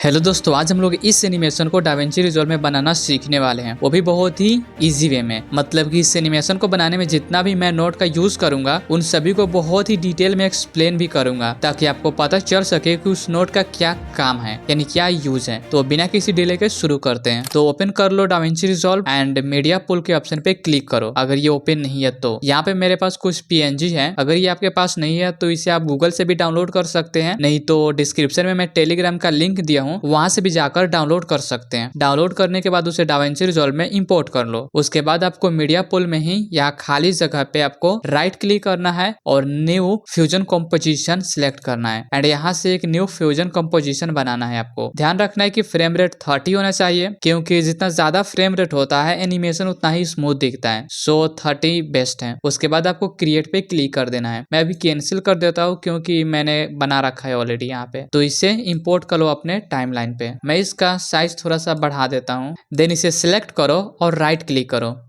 Hello दोस्तों, आज हम लोग इस एनिमेशन को डाविंची रिजॉल्व में बनाना सीखने वाले हैं, वो भी बहुत ही इजी वे में। मतलब कि इस एनिमेशन को बनाने में जितना भी मैं नोट का यूज करूंगा उन सभी को बहुत ही डिटेल में एक्सप्लेन भी करूंगा, ताकि आपको पता चल सके कि उस नोट का क्या काम है, यानी क्या यूज है। तो बिना किसी डिले के शुरू करते हैं। तो ओपन कर लो डाविंची रिजॉल्व एंड मीडिया पुल के ऑप्शन पे क्लिक करो। अगर ये ओपन नहीं है तो यहाँ पे मेरे पास कुछ PNG है। अगर ये आपके पास नहीं है तो इसे आप गूगल से भी डाउनलोड कर सकते हैं, नहीं तो डिस्क्रिप्शन में मैं टेलीग्राम का लिंक दिया हूँ, वहां से भी जाकर डाउनलोड कर सकते हैं। डाउनलोड करने के बाद उसे डाविंची रिजॉल्व में इंपोर्ट कर लो। उसके बाद आपको मीडिया पुल में ही यहाँ खाली जगह पे आपको राइट क्लिक करना है और न्यू फ्यूजन कंपोजिशन सिलेक्ट करना है एंड यहाँ से एक न्यू फ्यूजन कंपोजिशन बनाना है। आपको ध्यान रखना है कि फ्रेम रेट 30 होना चाहिए, क्योंकि जितना ज्यादा फ्रेम रेट होता है एनिमेशन उतना ही स्मूथ दिखता है। सो 30 बेस्ट है। उसके बाद आपको क्रिएट पे क्लिक कर देना है। मैं अभी कैंसिल कर देता हूँ क्योंकि मैंने बना रखा है ऑलरेडी यहाँ पे। तो इसे इंपोर्ट कर लो अपने टाइमलाइन पे। मैं इसका साइज थोड़ा सा बढ़ा देता हूँ। देन इसे सिलेक्ट करो और राइट क्लिक करो।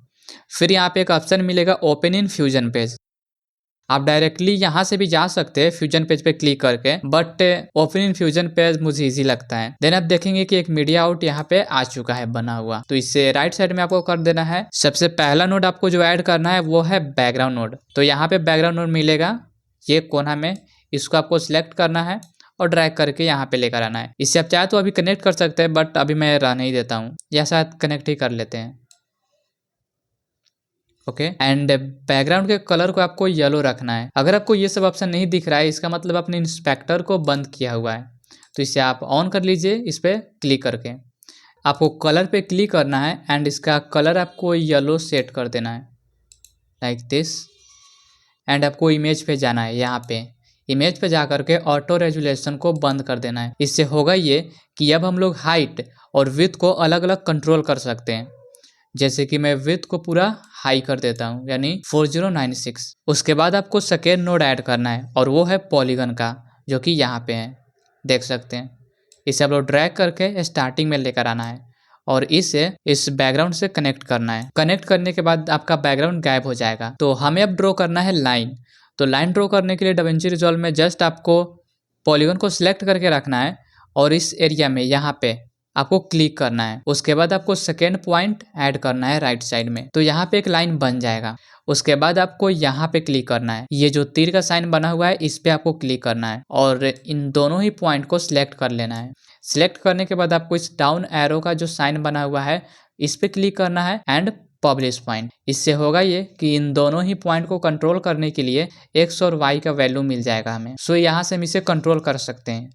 फिर यहाँ पे एक ऑप्शन मिलेगा ओपन इन फ्यूजन पेज। आप डायरेक्टली यहाँ से भी जा सकते हैं फ्यूजन पेज पे क्लिक करके, but open in fusion page मुझे इजी लगता है। देन आप देखेंगे कि एक मीडिया आउट यहाँ पे आ चुका है बना हुआ। तो इसे राइट साइड में आपको कर देना है। सबसे पहला नोड आपको जो ऐड करना है वो है बैकग्राउंड नोड। तो यहाँ पे बैकग्राउंड नोड मिलेगा ये कोना में, इसको आपको सिलेक्ट करना है और ड्रैग करके यहाँ पे लेकर आना है। इससे आप चाहे तो अभी कनेक्ट कर सकते हैं, बट अभी मैं रहने ही देता हूँ, या शायद कनेक्ट ही कर लेते हैं। ओके एंड बैकग्राउंड के कलर को आपको येलो रखना है। अगर आपको ये सब ऑप्शन नहीं दिख रहा है, इसका मतलब आपने इंस्पेक्टर को बंद किया हुआ है। तो इसे आप ऑन कर लीजिए इस पे क्लिक करके। आपको कलर पे क्लिक करना है एंड इसका कलर आपको येलो सेट कर देना है लाइक दिस। एंड आपको इमेज पे जाना है। यहाँ पे इमेज पे जा करके ऑटो रेजुलेशन को बंद कर देना है। इससे होगा ये कि अब हम लोग हाइट और विड्थ को अलग अलग कंट्रोल कर सकते हैं। जैसे कि मैं विड्थ को पूरा हाई कर देता हूँ, यानी 4096। उसके बाद आपको सेकेंड नोड ऐड करना है और वो है पॉलीगन का, जो कि यहाँ पे है, देख सकते हैं। इसे आप लोग ड्रैग करके स्टार्टिंग में लेकर आना है और इसे इस बैकग्राउंड से कनेक्ट करना है। कनेक्ट करने के बाद आपका बैकग्राउंड गायब हो जाएगा। तो हमें अब ड्रॉ करना है लाइन। तो लाइन ड्रॉ करने के लिए डाविंची रिजॉल्व में जस्ट आपको पॉलीगन को सिलेक्ट करके रखना है और इस एरिया में यहाँ पे आपको क्लिक करना है। उसके बाद आपको सेकेंड पॉइंट ऐड करना है राइट साइड में। तो यहाँ पे एक लाइन बन जाएगा। उसके बाद आपको यहाँ पे क्लिक करना है। ये जो तीर का साइन बना हुआ है इस पे आपको क्लिक करना है और इन दोनों ही पॉइंट को सिलेक्ट कर लेना है। सिलेक्ट करने के बाद आपको इस डाउन एरो का जो साइन बना हुआ है इस पे क्लिक करना है एंड पब्लिश पॉइंट। इससे होगा ये कि इन दोनों ही पॉइंट को कंट्रोल करने के लिए एक्स और वाई का वैल्यू मिल जाएगा हमें। सो यहाँ से हम इसे कंट्रोल कर सकते हैं।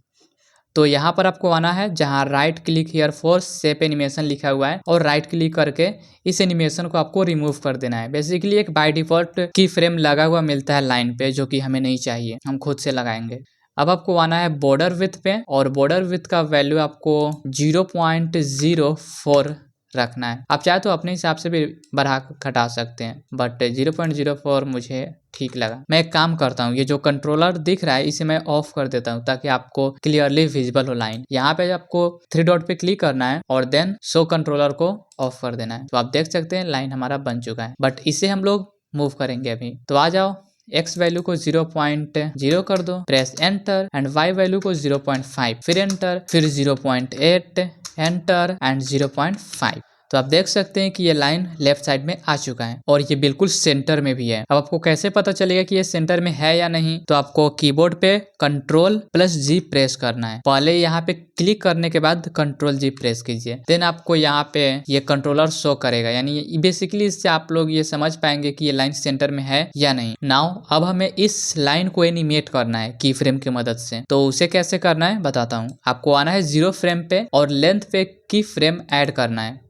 तो यहाँ पर आपको आना है जहाँ right click here for shape animation लिखा हुआ है और राइट क्लिक करके इस एनिमेशन को आपको रिमूव कर देना है। बेसिकली एक बाय डिफॉल्ट की फ्रेम लगा हुआ मिलता है लाइन पे, जो कि हमें नहीं चाहिए, हम खुद से लगाएंगे। अब आपको आना है बॉर्डर विड्थ पे और बॉर्डर विड्थ का वैल्यू आपको 0.04 रखना है। आप चाहे तो अपने हिसाब से भी बढ़ा घटा सकते हैं, बट 0.04 मुझे ठीक लगा। मैं एक काम करता हूँ, ये जो कंट्रोलर दिख रहा है इसे मैं ऑफ कर देता हूँ ताकि आपको क्लियरली विजिबल हो लाइन। यहाँ पे आपको 3 डॉट पे क्लिक करना है और देन शो कंट्रोलर को ऑफ कर देना है। तो आप देख सकते हैं लाइन हमारा बन चुका है, बट इसे हम लोग मूव करेंगे अभी। तो आ जाओ, x वैल्यू को 0.0 कर दो, press enter and y value को 0.5, फिर एंटर, फिर 0.8 एंटर एंड 0.5। तो आप देख सकते हैं कि ये लाइन लेफ्ट साइड में आ चुका है और ये बिल्कुल सेंटर में भी है। अब आपको कैसे पता चलेगा कि ये सेंटर में है या नहीं? तो आपको कीबोर्ड पे Ctrl+G प्रेस करना है। पहले यहाँ पे क्लिक करने के बाद Ctrl+G प्रेस कीजिए, देन आपको यहाँ पे ये कंट्रोलर शो करेगा। यानी बेसिकली इससे आप लोग ये समझ पाएंगे कि ये लाइन सेंटर में है या नहीं। नाउ अब हमें इस लाइन को एनिमेट करना है की फ्रेम की मदद से। तो उसे कैसे करना है बताता हूँ। आपको आना है 0 फ्रेम पे और लेंथ पे की फ्रेम ऐड करना है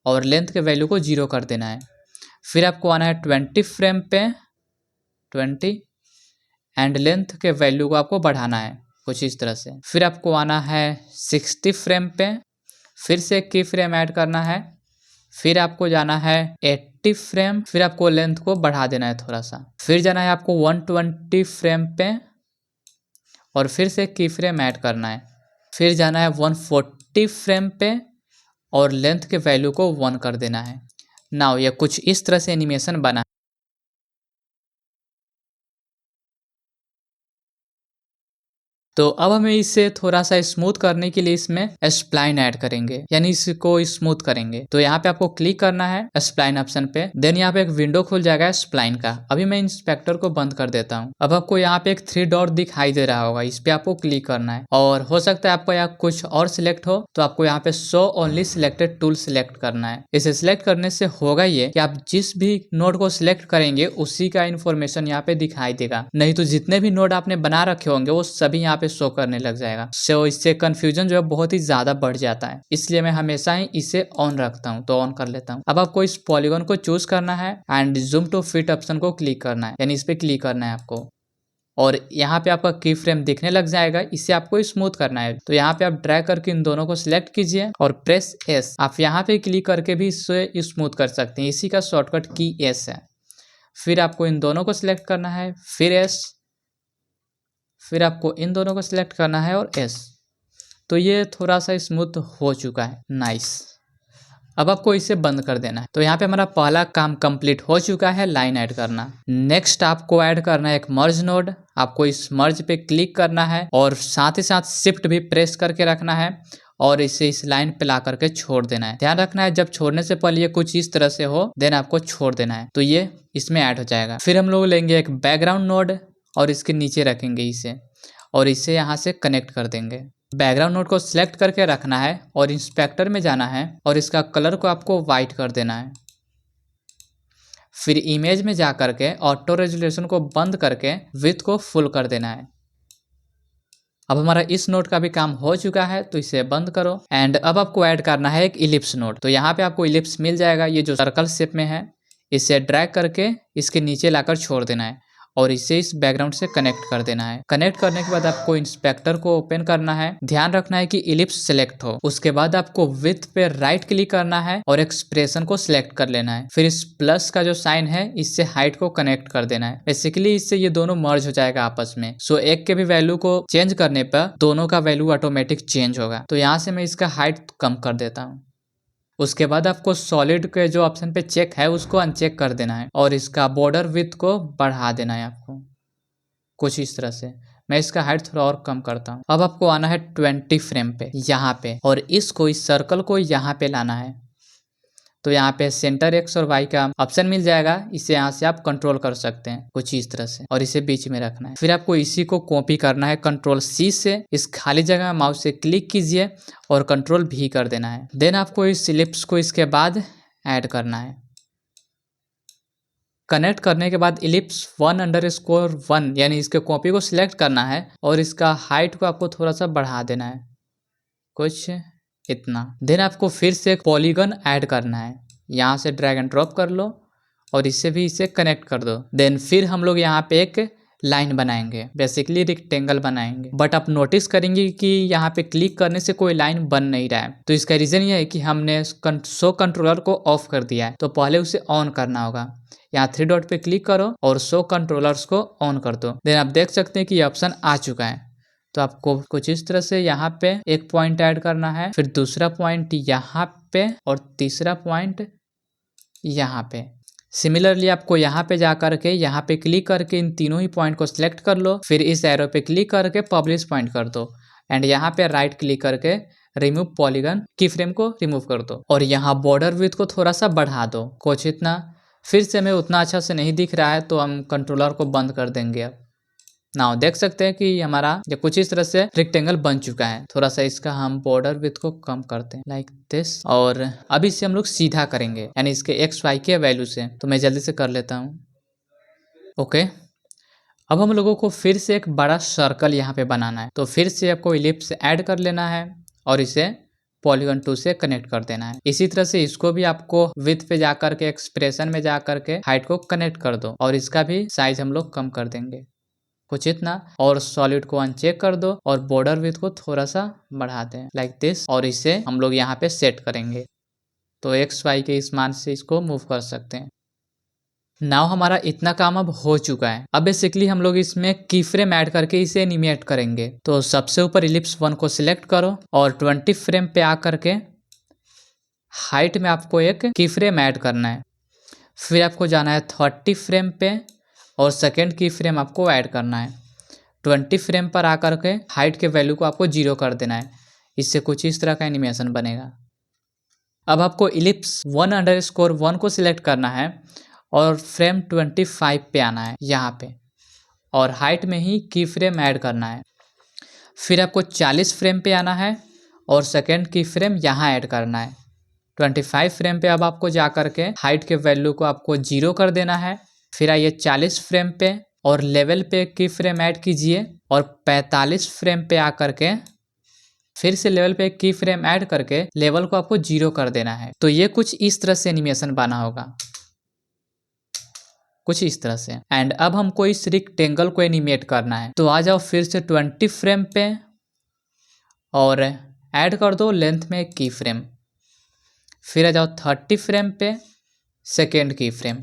और लेंथ के वैल्यू को 0 कर देना है। फिर आपको आना है 20 फ्रेम पे 20 एंड लेंथ के वैल्यू को आपको बढ़ाना है कुछ इस तरह से। फिर आपको आना है 60 फ्रेम पे, फिर से की फ्रेम ऐड करना है। फिर आपको जाना है 80 फ्रेम, फिर आपको लेंथ को बढ़ा देना है थोड़ा सा। फिर जाना है आपको 120 फ्रेम पे और फिर से की फ्रेम ऐड करना है। फिर जाना है 140 फ्रेम पे और लेंथ के वैल्यू को 1 कर देना है। नाउ ये कुछ इस तरह से एनिमेशन बना। तो अब हमें इसे थोड़ा सा स्मूथ करने के लिए इसमें स्प्लाइन ऐड करेंगे, यानी इसको स्मूथ करेंगे। तो यहाँ पे आपको क्लिक करना है स्प्लाइन ऑप्शन पे, देन यहाँ पे एक विंडो खुल जाएगा स्प्लाइन का। अभी मैं इंस्पेक्टर को बंद कर देता हूँ। अब आपको यहाँ पे एक 3 डॉट दिखाई दे रहा होगा, इस पे आपको क्लिक करना है और हो सकता है आपको यहाँ कुछ और सिलेक्ट हो, तो आपको यहाँ पे show only selected tool select करना है। इसे सिलेक्ट करने से होगा ये कि आप जिस भी नोड को सिलेक्ट करेंगे उसी का इन्फॉर्मेशन यहाँ पे दिखाई देगा, नहीं तो जितने भी नोड आपने बना रखे होंगे वो सभी यहाँ पे शो करने लग जाएगा। सो इससे कंफ्यूजन जो है बहुत ही ज्यादा बढ़ जाता है, इसलिए मैं हमेशा ही इसे ऑन रखता हूँ। तो ऑन कर लेता हूँ। अब आपको इस पॉलीगॉन को चूज करना है and zoom to fit option को क्लिक करना है, यानी इस पे क्लिक करना है आपको और यहाँ पे आपका की फ्रेम दिखने लग जाएगा। इसे आपको स्मूथ करना है, तो यहाँ पे आप ड्रैग करके इन दोनों को सिलेक्ट कीजिए और प्रेस एस। आप यहाँ पे क्लिक करके भी इसे स्मूथ कर सकते हैं, इसी का शॉर्टकट की एस है। फिर आपको इन दोनों को सिलेक्ट करना है, फिर एस, फिर आपको इन दोनों को सिलेक्ट करना है और एस। तो ये थोड़ा सा स्मूथ हो चुका है, नाइस। अब आपको इसे बंद कर देना है। तो यहाँ पे हमारा पहला काम कंप्लीट हो चुका है, लाइन ऐड करना। नेक्स्ट आपको ऐड करना है एक मर्ज नोड। आपको इस मर्ज पे क्लिक करना है और साथ ही साथ शिफ्ट भी प्रेस करके रखना है और इसे इस लाइन पे ला करके छोड़ देना है। ध्यान रखना है जब छोड़ने से पहले ये कुछ इस तरह से हो, देन आपको छोड़ देना है, तो ये इसमें ऐड हो जाएगा। फिर हम लोग लेंगे एक बैकग्राउंड नोड और इसके नीचे रखेंगे इसे और इसे यहाँ से कनेक्ट कर देंगे। बैकग्राउंड नोड को सिलेक्ट करके रखना है और इंस्पेक्टर में जाना है और इसका कलर को आपको व्हाइट कर देना है। फिर इमेज में जा करके ऑटो रेजोल्यूशन को बंद करके विड्थ को फुल कर देना है। अब हमारा इस नोड का भी काम हो चुका है, तो इसे बंद करो एंड अब आपको ऐड करना है एक इलिप्स नोड। तो यहाँ पे आपको इलिप्स मिल जाएगा, ये जो सर्कल शेप में है, इसे ड्रैग करके इसके नीचे लाकर छोड़ देना है और इसे इस बैकग्राउंड से कनेक्ट कर देना है। कनेक्ट करने के बाद आपको इंस्पेक्टर को ओपन करना है। ध्यान रखना है कि इलिप्स सिलेक्ट हो। उसके बाद आपको विड्थ पे राइट क्लिक करना है और एक्सप्रेशन को सिलेक्ट कर लेना है। फिर इस प्लस का जो साइन है इससे हाइट को कनेक्ट कर देना है। बेसिकली इससे ये दोनों मर्ज हो जाएगा आपस में। सो एक के भी वैल्यू को चेंज करने पर दोनों का वैल्यू ऑटोमेटिक चेंज होगा। तो यहाँ से मैं इसका हाइट कम कर देता हूँ। उसके बाद आपको सॉलिड के जो ऑप्शन पे चेक है उसको अनचेक कर देना है और इसका बॉर्डर विड्थ को बढ़ा देना है आपको कुछ इस तरह से। मैं इसका हाइट थोड़ा और कम करता हूँ। अब आपको आना है 20 फ्रेम पे यहाँ पे और इसको इस सर्कल को यहाँ पे लाना है। तो यहाँ पे सेंटर एक्स और वाई का ऑप्शन मिल जाएगा, इसे यहाँ से आप कंट्रोल कर सकते हैं कुछ इस तरह से और इसे बीच में रखना है। फिर आपको इसी को कॉपी करना है कंट्रोल सी से, इस खाली जगह माउस से क्लिक कीजिए और कंट्रोल भी कर देना है। देन आपको इस इलिप्स को इसके बाद ऐड करना है। कनेक्ट करने के बाद इलिप्स 1_1 यानी इसके कॉपी को सिलेक्ट करना है और इसका हाइट को आपको थोड़ा सा बढ़ा देना है कुछ इतना। देन आपको फिर से एक पॉलीगन ऐड करना है, यहाँ से ड्रैग एंड ड्रॉप कर लो और इससे भी इसे कनेक्ट कर दो। देन फिर हम लोग यहाँ पे एक लाइन बनाएंगे, बेसिकली रेक्टेंगल बनाएंगे। बट आप नोटिस करेंगे कि यहाँ पे क्लिक करने से कोई लाइन बन नहीं रहा है। तो इसका रीजन ये है कि हमने शो कंट्रोलर को ऑफ कर दिया है, तो पहले उसे ऑन करना होगा। यहाँ 3 डॉट पे क्लिक करो और शो कंट्रोलर्स को ऑन कर दो। देन आप देख सकते हैं कि ये ऑप्शन आ चुका है। तो आपको कुछ इस तरह से यहाँ पे एक पॉइंट ऐड करना है, फिर दूसरा पॉइंट यहाँ पे और तीसरा पॉइंट यहाँ पे। सिमिलरली आपको यहाँ पे जा करके यहाँ पे क्लिक करके इन तीनों ही पॉइंट को सिलेक्ट कर लो, फिर इस एरो पे क्लिक करके पब्लिश पॉइंट कर दो एंड यहाँ पे राइट क्लिक करके रिमूव पॉलीगन की फ्रेम को रिमूव कर दो और यहाँ बॉर्डर विड्थ को थोड़ा सा बढ़ा दो कुछ इतना। फिर से हमें उतना अच्छा से नहीं दिख रहा है तो हम कंट्रोलर को बंद कर देंगे। अब नाउ देख सकते हैं कि हमारा ये कुछ इस तरह से रेक्टेंगल बन चुका है। थोड़ा सा इसका हम बॉर्डर विड्थ को कम करते हैं लाइक दिस और अब इसे हम लोग सीधा करेंगे यानी इसके एक्स वाई के वैल्यू से। तो मैं जल्दी से कर लेता हूँ। ओके, अब हम लोगों को फिर से एक बड़ा सर्कल यहाँ पे बनाना है। तो फिर से आपको इलिप्स ऐड कर लेना है और इसे पॉलीगन 2 से कनेक्ट कर देना है। इसी तरह से इसको भी आपको विड्थ पे जाकर के एक्सप्रेशन में जाकर के हाइट को कनेक्ट कर दो और इसका भी साइज हम लोग कम कर देंगे कुछ इतना और सॉलिड को अनचेक कर दो और बॉर्डर विड्थ को थोड़ा सा बढ़ाते हैं लाइक दिस और इसे हम लोग यहाँ पे सेट करेंगे। तो एक्स वाई के इस मान से इसको मूव कर सकते हैं। नाउ हमारा इतना काम अब हो चुका है। अब बेसिकली हम लोग इसमें की फ्रेम ऐड करके इसे एनिमेट करेंगे। तो सबसे ऊपर इलिप्स 1 को सिलेक्ट करो और 20 फ्रेम पे आ करके हाइट में आपको एक की फ्रेम ऐड करना है। फिर आपको जाना है 30 फ्रेम पे और सेकेंड की फ्रेम आपको ऐड करना है। 20 फ्रेम पर आकर के हाइट के वैल्यू को आपको 0 कर देना है। इससे कुछ इस तरह का एनिमेशन बनेगा। अब आपको इलिप्स 1_1 को सिलेक्ट करना है और फ्रेम 25 पे आना है यहाँ पे, और हाइट में ही की फ्रेम ऐड करना है। फिर आपको 40 फ्रेम पे आना है और सेकेंड की फ्रेम यहाँ ऐड करना है। 25 फ्रेम पे अब आपको जा कर के हाइट के वैल्यू को आपको 0 कर देना है। फिर आइए 40 फ्रेम पे और लेवल पे की फ्रेम ऐड कीजिए और 45 फ्रेम पे आकर के फिर से लेवल पे की फ्रेम ऐड करके लेवल को आपको 0 कर देना है। तो ये कुछ इस तरह से एनिमेशन बना होगा, कुछ इस तरह से। एंड अब हमको इस रेक्टेंगल को एनिमेट करना है। तो आ जाओ फिर से 20 फ्रेम पे और ऐड कर दो लेंथ में की फ्रेम। फिर आ जाओ 30 फ्रेम पे सेकेंड की फ्रेम।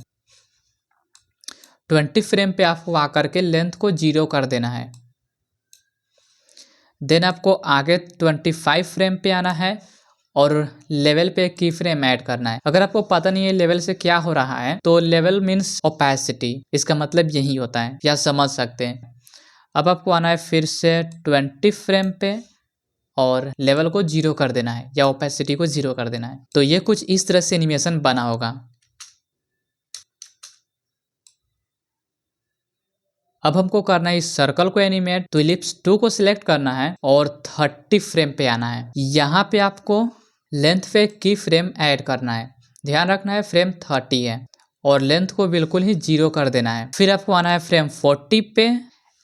20 फ्रेम पे आपको आकर के लेंथ को 0 कर देना है। देन आपको आगे 25 फ्रेम पे आना है और लेवल पे की फ्रेम ऐड करना है। अगर आपको पता नहीं है लेवल से क्या हो रहा है, तो लेवल मीन्स ओपेसिटी, इसका मतलब यही होता है, या समझ सकते हैं। अब आपको आना है फिर से 20 फ्रेम पे और लेवल को 0 कर देना है या ओपेसिटी को 0 कर देना है। तो ये कुछ इस तरह से एनिमेशन बना होगा। अब हमको करना है इस सर्कल को एनिमेट। तो इलिप्स 2 को सिलेक्ट करना है और 30 फ्रेम पे आना है। यहाँ पे आपको लेंथ पे की फ्रेम ऐड करना है। ध्यान रखना है फ्रेम 30 है और लेंथ को बिल्कुल ही 0 कर देना है। फिर आपको आना है फ्रेम 40 पे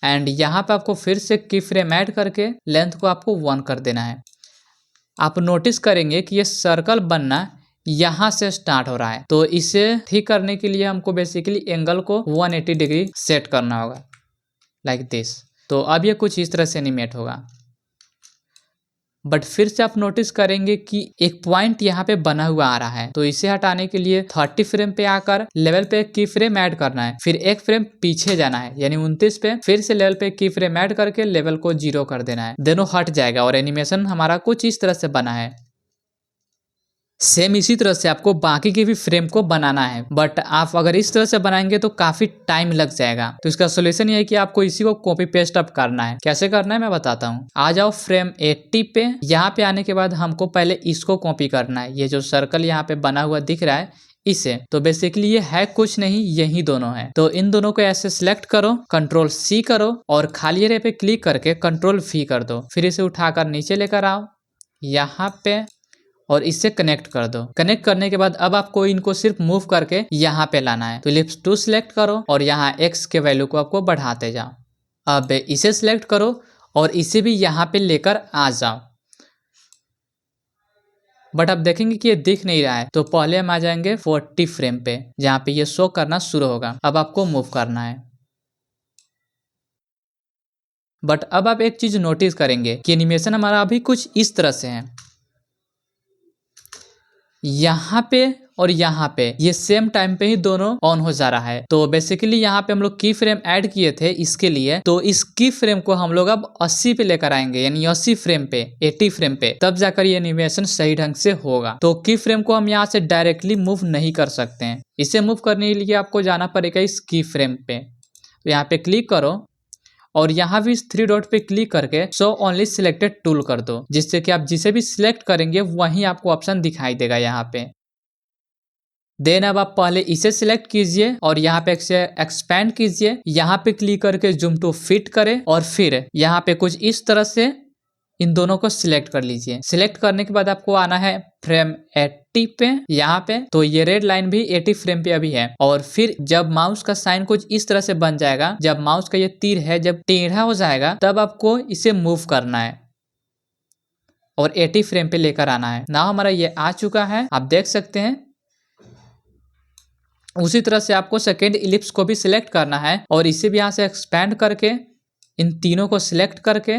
एंड यहाँ पे आपको फिर से की फ्रेम ऐड करके लेंथ को आपको 1 कर देना है। आप नोटिस करेंगे कि ये सर्कल बनना यहाँ से स्टार्ट हो रहा है। तो इसे ठीक करने के लिए हमको बेसिकली एंगल को 180 डिग्री सेट करना होगा, लाइक दिस। तो अब ये कुछ इस तरह से एनिमेट होगा। बट फिर से आप नोटिस करेंगे कि एक पॉइंट यहाँ पे बना हुआ आ रहा है। तो इसे हटाने के लिए 30 फ्रेम पे आकर लेवल पे की फ्रेम ऐड करना है। फिर एक फ्रेम पीछे जाना है, यानी 29 पे फिर से लेवल पे की फ्रेम ऐड करके लेवल को 0 कर देना है। दोनों हट जाएगा और एनिमेशन हमारा कुछ इस तरह से बना है। सेम इसी तरह से आपको बाकी के भी फ्रेम को बनाना है, बट आप अगर इस तरह से बनाएंगे तो काफी टाइम लग जाएगा। तो इसका सोल्यूशन ये है कि आपको इसी को कॉपी पेस्ट अप करना है। कैसे करना है मैं बताता हूँ। आ जाओ फ्रेम 80 पे। यहाँ पे आने के बाद हमको पहले इसको कॉपी करना है। ये जो सर्कल यहाँ पे बना हुआ दिख रहा है इसे। तो बेसिकली ये है कुछ नहीं, यही दोनों है। तो इन दोनों को ऐसे सिलेक्ट करो, Ctrl+C करो और खाली एरिया पे क्लिक करके Ctrl+V कर दो। फिर इसे उठाकर नीचे लेकर आओ यहाँ पे और इससे कनेक्ट कर दो। कनेक्ट करने के बाद अब आपको इनको सिर्फ मूव करके यहाँ पे लाना है। तो इलिप्स 2 सिलेक्ट करो और यहाँ x के वैल्यू को आपको बढ़ाते जाओ। अब इसे सिलेक्ट करो और इसे भी यहाँ पे लेकर आ जाओ। बट आप देखेंगे कि ये दिख नहीं रहा है। तो पहले हम आ जाएंगे 40 फ्रेम पे, जहाँ पे ये शो करना शुरू होगा। अब आपको मूव करना है। बट अब आप एक चीज नोटिस करेंगे कि एनिमेशन हमारा अभी कुछ इस तरह से है। यहाँ पे और यहाँ पे ये सेम टाइम पे ही दोनों ऑन हो जा रहा है। तो बेसिकली यहाँ पे हम लोग की फ्रेम ऐड किए थे इसके लिए। तो इस की फ्रेम को हम लोग अब 80 पे लेकर आएंगे, यानी 80 फ्रेम पे, 80 फ्रेम पे, तब जाकर ये एनिमेशन सही ढंग से होगा। तो की फ्रेम को हम यहाँ से डायरेक्टली मूव नहीं कर सकते हैं। इसे मूव करने के लिए आपको जाना पड़ेगा इस की फ्रेम पे। तो यहाँ पे क्लिक करो और यहाँ भी इस 3 डॉट पे क्लिक करके शो ओनली सिलेक्टेड टूल कर दो, जिससे कि आप जिसे भी सिलेक्ट करेंगे वहीं आपको ऑप्शन दिखाई देगा यहाँ पे। देन अब आप पहले इसे सिलेक्ट कीजिए और यहाँ पे एक्सपैंड कीजिए। यहाँ पे क्लिक करके जूम टू फिट करें और फिर यहाँ पे कुछ इस तरह से इन दोनों को सिलेक्ट कर लीजिए। सिलेक्ट करने के बाद आपको आना है फ्रेम 80 पे यहाँ पे। तो ये रेड लाइन भी 80 फ्रेम पे अभी है। और फिर जब माउस का साइन कुछ इस तरह से बन जाएगा, जब माउस का ये तीर है जब टेढ़ा हो जाएगा, तब आपको इसे मूव करना है और 80 फ्रेम पे लेकर आना है ना। हमारा ये आ चुका है, आप देख सकते हैं। उसी तरह से आपको सेकेंड इलिप्स को भी सिलेक्ट करना है और इसे भी यहाँ से एक्सपैंड करके इन तीनों को सिलेक्ट करके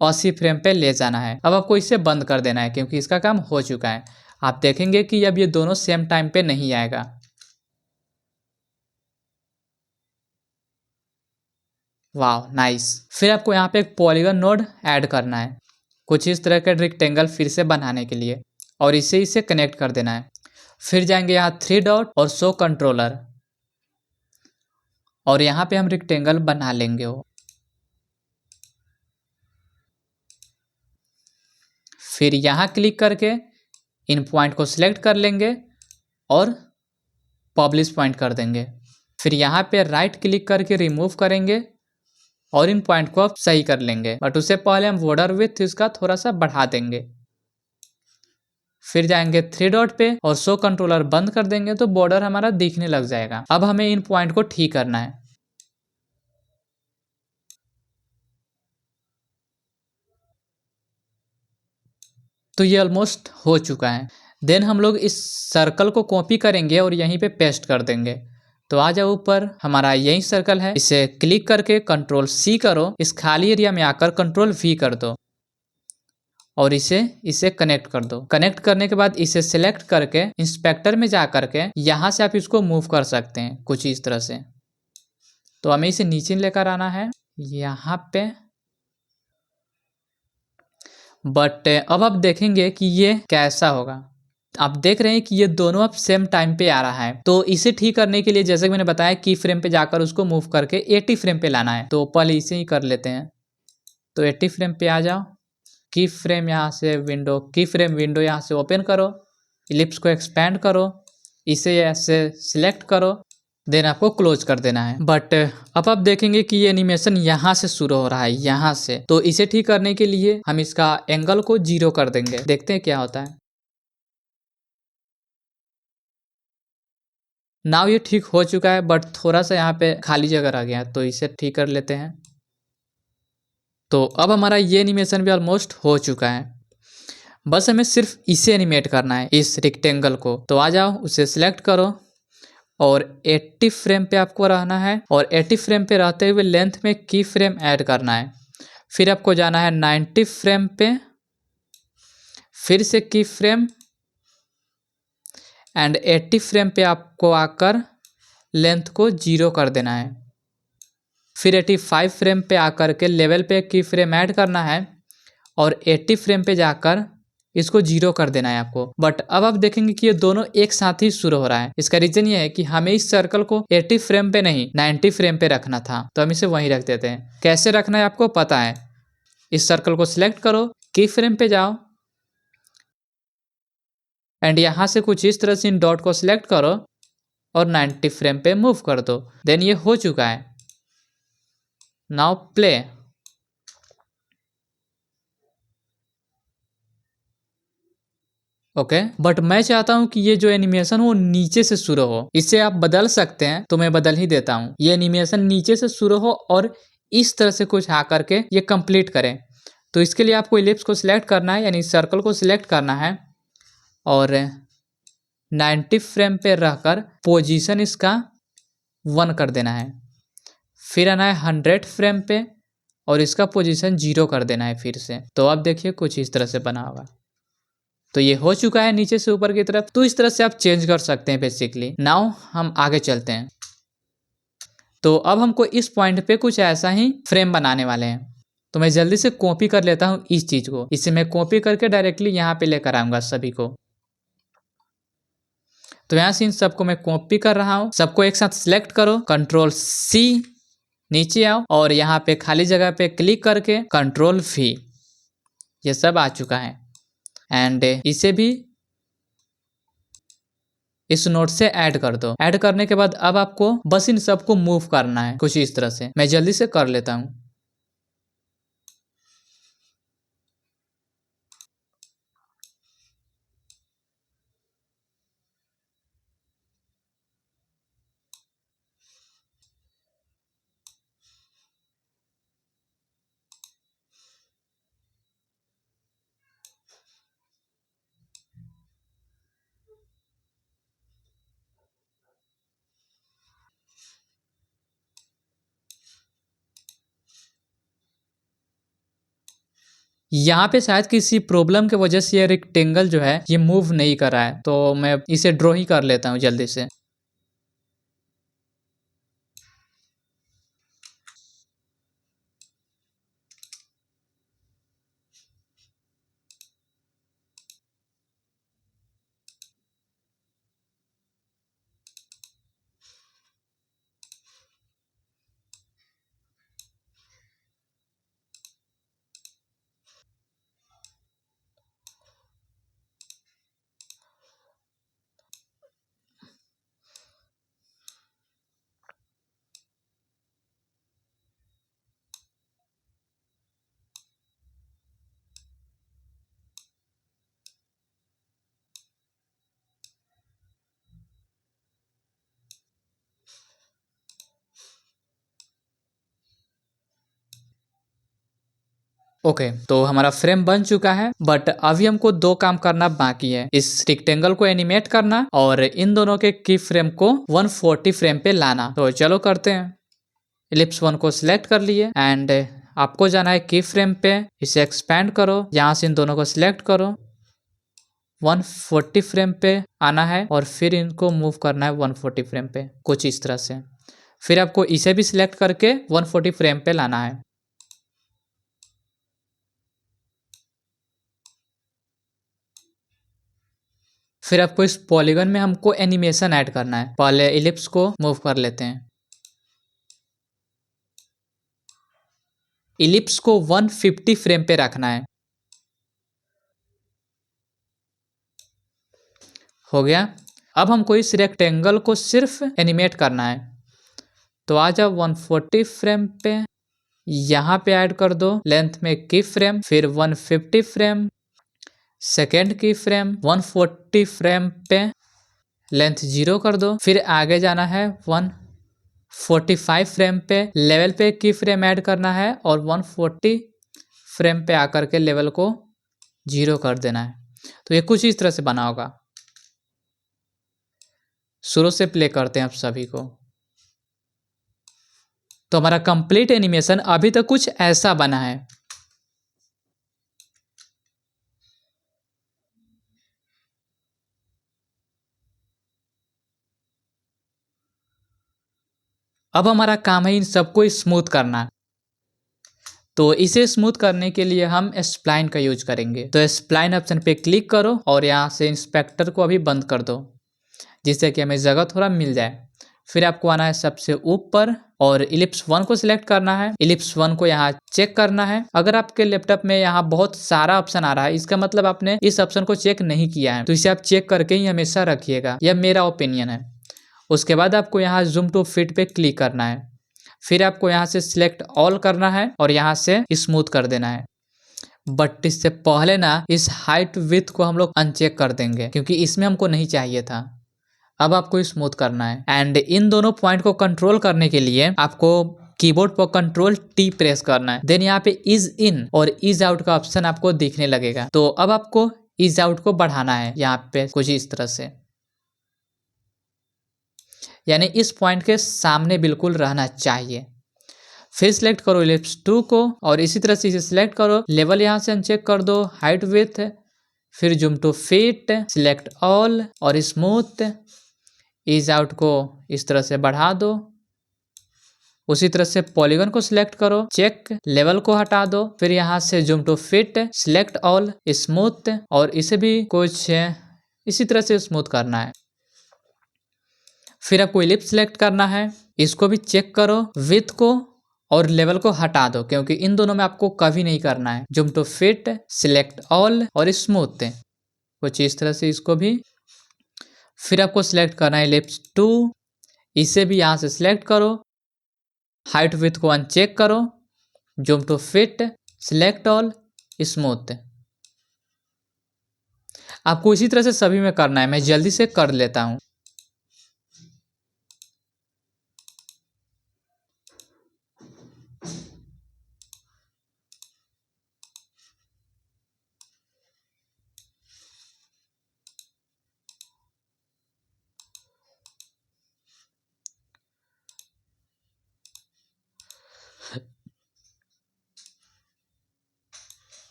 80 फ्रेम पे ले जाना है। अब आपको इसे बंद कर देना है क्योंकि इसका काम हो चुका है। आप देखेंगे कि अब ये दोनों सेम टाइम पे नहीं आएगा। वाह नाइस। फिर आपको यहाँ पे एक पॉलीगन नोड ऐड करना है कुछ इस तरह का रेक्टेंगल फिर से बनाने के लिए और इसे कनेक्ट कर देना है। फिर जाएंगे यहाँ 3 डॉट और शो कंट्रोलर और यहाँ पे हम रेक्टेंगल बना लेंगे वो। फिर यहाँ क्लिक करके इन पॉइंट को सिलेक्ट कर लेंगे और पब्लिश पॉइंट कर देंगे। फिर यहाँ पे राइट क्लिक करके रिमूव करेंगे और इन पॉइंट को आप सही कर लेंगे, बट उससे पहले हम बॉर्डर विड्थ इसका थोड़ा सा बढ़ा देंगे। फिर जाएंगे थ्री डॉट पे और शो कंट्रोलर बंद कर देंगे तो बॉर्डर हमारा दिखने लग जाएगा। अब हमें इन पॉइंट को ठीक करना है। तो ये ऑलमोस्ट हो चुका है। देन हम लोग इस सर्कल को कॉपी करेंगे और यहीं पे पेस्ट कर देंगे। तो आ जाओ ऊपर, हमारा यही सर्कल है, इसे क्लिक करके कंट्रोल सी करो, इस खाली एरिया में आकर कंट्रोल वी कर दो और इसे कनेक्ट कर दो। कनेक्ट करने के बाद इसे सिलेक्ट करके इंस्पेक्टर में जा करके यहाँ से आप इसको मूव कर सकते हैं कुछ इस तरह से। तो हमें इसे नीचे लेकर आना है यहाँ पे, बट अब आप देखेंगे कि ये कैसा होगा। आप देख रहे हैं कि ये दोनों अब सेम टाइम पे आ रहा है। तो इसे ठीक करने के लिए जैसे कि मैंने बताया की फ्रेम पे जाकर उसको मूव करके 80 फ्रेम पे लाना है। तो पहले इसे ही कर लेते हैं। तो 80 फ्रेम पे आ जाओ, की फ्रेम यहाँ से विंडो, की फ्रेम विंडो यहाँ से ओपन करो, इलिप्स को एक्सपैंड करो, इसे ऐसे सिलेक्ट करो, देन आपको क्लोज कर देना है। बट अब आप देखेंगे कि ये एनिमेशन यहाँ से शुरू हो रहा है, यहाँ से। तो इसे ठीक करने के लिए हम इसका एंगल को 0 कर देंगे। देखते हैं क्या होता है। नाउ ये ठीक हो चुका है, बट थोड़ा सा यहाँ पे खाली जगह रह गया, तो इसे ठीक कर लेते हैं। तो अब हमारा ये एनिमेशन भी ऑलमोस्ट हो चुका है। बस हमें सिर्फ इसे एनिमेट करना है, इस रेक्टेंगल को। तो आ जाओ, उसे सिलेक्ट करो और 80 फ्रेम पे आपको रहना है और 80 फ्रेम पे रहते हुए लेंथ में की फ्रेम ऐड करना है। फिर आपको जाना है 90 फ्रेम पे, फिर से की फ्रेम एंड 80 फ्रेम पे आपको आकर लेंथ को 0 कर देना है। फिर 85 फ्रेम पे आकर के लेवल पे की फ्रेम ऐड करना है और 80 फ्रेम पे जाकर इसको 0 कर देना है आपको। बट अब आप देखेंगे कि ये दोनों एक साथ ही शुरू हो रहा है। इसका रीजन ये है कि हमें इस सर्कल को 80 फ्रेम पे नहीं 90 फ्रेम पे रखना था, तो हम इसे वहीं रख देते हैं। कैसे रखना है आपको पता है। इस सर्कल को सिलेक्ट करो, की फ्रेम पे जाओ एंड यहाँ से कुछ इस तरह से इन डॉट को सिलेक्ट करो और 90 फ्रेम पे मूव कर दो। देन ये हो चुका है। Now play. ओके, बट मैं चाहता हूं कि ये जो एनिमेशन वो नीचे से शुरू हो। इसे आप बदल सकते हैं, तो मैं बदल ही देता हूं। ये एनिमेशन नीचे से शुरू हो और इस तरह से कुछ आ करके ये कंप्लीट करें। तो इसके लिए आपको इलिप्स को सिलेक्ट करना है, यानी सर्कल को सिलेक्ट करना है और 90 फ्रेम पे रहकर पोजीशन इसका 1 कर देना है। फिर आना है 100 फ्रेम पे और इसका पोजीशन 0 कर देना है फिर से। तो अब देखिए कुछ इस तरह से बना होगा। तो ये हो चुका है नीचे से ऊपर की तरफ। तो इस तरह से आप चेंज कर सकते हैं बेसिकली। नाउ हम आगे चलते हैं। तो अब हमको इस पॉइंट पे कुछ ऐसा ही फ्रेम बनाने वाले हैं। तो मैं जल्दी से कॉपी कर लेता हूँ इस चीज को। इसे मैं कॉपी करके डायरेक्टली यहाँ पे लेकर आऊंगा सभी को। तो यहाँ से इन सबको मैं कॉपी कर रहा हूँ। सबको एक साथ सिलेक्ट करो, कंट्रोल सी, नीचे आओ और यहाँ पे खाली जगह पे क्लिक करके कंट्रोल वी। ये सब आ चुका है एंड इसे भी इस नोट से ऐड कर दो। ऐड करने के बाद अब आपको बस इन सबको मूव करना है कुछ इस तरह से। मैं जल्दी से कर लेता हूँ। यहाँ पे शायद किसी प्रॉब्लम की वजह से ये रेक्टेंगल जो है ये मूव नहीं कर रहा है, तो मैं इसे ड्रॉ ही कर लेता हूँ जल्दी से। ओके, तो हमारा फ्रेम बन चुका है, बट अभी हमको दो काम करना बाकी है, इस रेक्टेंगल को एनिमेट करना और इन दोनों के की फ्रेम को 140 फ्रेम पे लाना। तो चलो करते हैं। इलिप्स वन को सिलेक्ट कर लिए एंड आपको जाना है की फ्रेम पे, इसे एक्सपेंड करो, यहाँ से इन दोनों को सिलेक्ट करो, 140 फ्रेम पे आना है और फिर इनको मूव करना है 140 फ्रेम पे, कुछ इस तरह से। फिर आपको इसे भी सिलेक्ट करके 140 फ्रेम पे लाना है। फिर आपको इस पॉलीगन में हमको एनिमेशन ऐड करना है। पहले इलिप्स को मूव कर लेते हैं। इलिप्स को 150 फ्रेम पे रखना है। हो गया। अब हमको इस रेक्टेंगल को सिर्फ एनिमेट करना है। तो आ जाओ 140 फ्रेम पे, यहाँ पे ऐड कर दो लेंथ में की फ्रेम, फिर 150 फ्रेम, सेकेंड की फ्रेम, 140 फ्रेम पे लेंथ 0 कर दो, फिर आगे जाना है 145 फ्रेम पे, लेवल पे की फ्रेम ऐड करना है और 140 फ्रेम पे आकर के लेवल को 0 कर देना है। तो ये कुछ इस तरह से बना होगा। शुरू से प्ले करते हैं आप सभी को। तो हमारा कंप्लीट एनिमेशन अभी तक कुछ ऐसा बना है। अब हमारा काम है इन सबको स्मूथ करना। तो इसे स्मूथ करने के लिए हम स्प्लाइन का यूज करेंगे। तो स्प्लाइन ऑप्शन पे क्लिक करो और यहाँ से इंस्पेक्टर को अभी बंद कर दो, जिससे कि हमें जगह थोड़ा मिल जाए। फिर आपको आना है सबसे ऊपर और इलिप्स वन को सिलेक्ट करना है। इलिप्स वन को यहाँ चेक करना है। अगर आपके लैपटॉप में यहाँ बहुत सारा ऑप्शन आ रहा है, इसका मतलब आपने इस ऑप्शन को चेक नहीं किया है, तो इसे आप चेक करके ही हमेशा रखिएगा, यह मेरा ओपिनियन है। उसके बाद आपको यहाँ जूम टू फिट पे क्लिक करना है। फिर आपको यहाँ से सिलेक्ट ऑल करना है और यहाँ से स्मूथ कर देना है। बट इससे पहले ना इस हाइट विड्थ को हम लोग अनचेक कर देंगे, क्योंकि इसमें हमको नहीं चाहिए था। अब आपको स्मूथ करना है एंड इन दोनों पॉइंट को कंट्रोल करने के लिए आपको कीबोर्ड पर कंट्रोल टी प्रेस करना है। देन यहाँ पे इज इन और इज आउट का ऑप्शन आपको दिखने लगेगा। तो अब आपको इज आउट को बढ़ाना है यहाँ पे कुछ इस तरह से, यानी इस पॉइंट के सामने बिल्कुल रहना चाहिए। फिर सिलेक्ट करो इलिप्स 2 को और इसी तरह से इसे सिलेक्ट करो, लेवल यहाँ से अनचेक कर दो, हाइट विड्थ, फिर zoom to fit, select all और स्मूथ। इज आउट को इस तरह से बढ़ा दो। उसी तरह से पॉलीगन को सिलेक्ट करो, चेक, लेवल को हटा दो, फिर यहाँ से zoom to fit, select all, smooth और इसे भी कुछ इसी तरह से स्मूथ करना है। फिर आपको इलिप्स सिलेक्ट करना है, इसको भी चेक करो, विड्थ को और लेवल को हटा दो, क्योंकि इन दोनों में आपको कभी नहीं करना है। Zoom to fit, select all और स्मूथ, कुछ इस तरह से इसको भी। फिर आपको सिलेक्ट करना है इलिप्स 2, इसे भी यहाँ से सिलेक्ट करो, हाइट विड्थ को अनचेक करो, zoom to fit, select all, smooth. आपको इसी तरह से सभी में करना है। मैं जल्दी से कर लेता हूँ।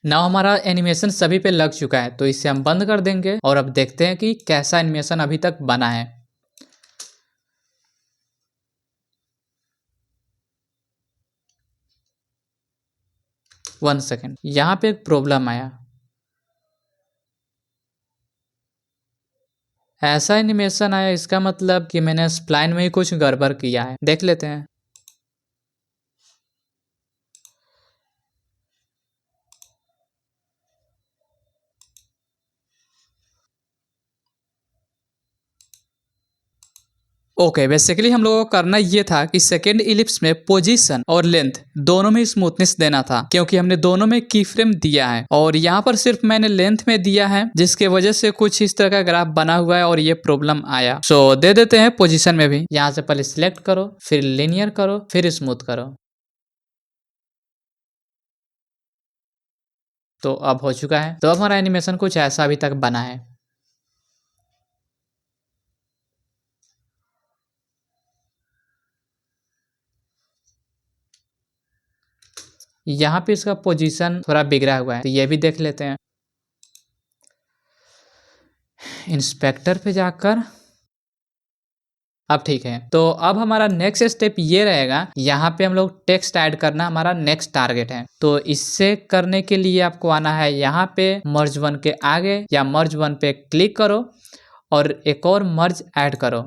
नाउ हमारा एनिमेशन सभी पे लग चुका है, तो इसे हम बंद कर देंगे और अब देखते हैं कि कैसा एनिमेशन अभी तक बना है। वन सेकेंड, यहाँ पे एक प्रॉब्लम आया। ऐसा एनिमेशन आया, इसका मतलब कि मैंने स्प्लाइन में ही कुछ गड़बड़ किया है। देख लेते हैं। ओके, बेसिकली हम लोगों को करना ये था कि सेकेंड इलिप्स में पोजीशन और लेंथ दोनों में स्मूथनेस देना था, क्योंकि हमने दोनों में की फ्रेम दिया है और यहाँ पर सिर्फ मैंने लेंथ में दिया है, जिसके वजह से कुछ इस तरह का ग्राफ बना हुआ है और ये प्रॉब्लम आया। सो दे देते हैं पोजीशन में भी। यहाँ से पहले सिलेक्ट करो, फिर लिनियर करो, फिर स्मूथ करो। तो अब हो चुका है। तो अब हमारा एनिमेशन कुछ ऐसा अभी तक बना है। यहाँ पे इसका पोजीशन थोड़ा बिगड़ा हुआ है, तो ये भी देख लेते हैं। इंस्पेक्टर पे जाकर अब ठीक है। तो अब हमारा नेक्स्ट स्टेप ये रहेगा, यहाँ पे हम लोग टेक्स्ट ऐड करना हमारा नेक्स्ट टारगेट है। तो इससे करने के लिए आपको आना है यहाँ पे मर्ज वन के आगे या मर्ज वन पे क्लिक करो और एक और मर्ज ऐड करो,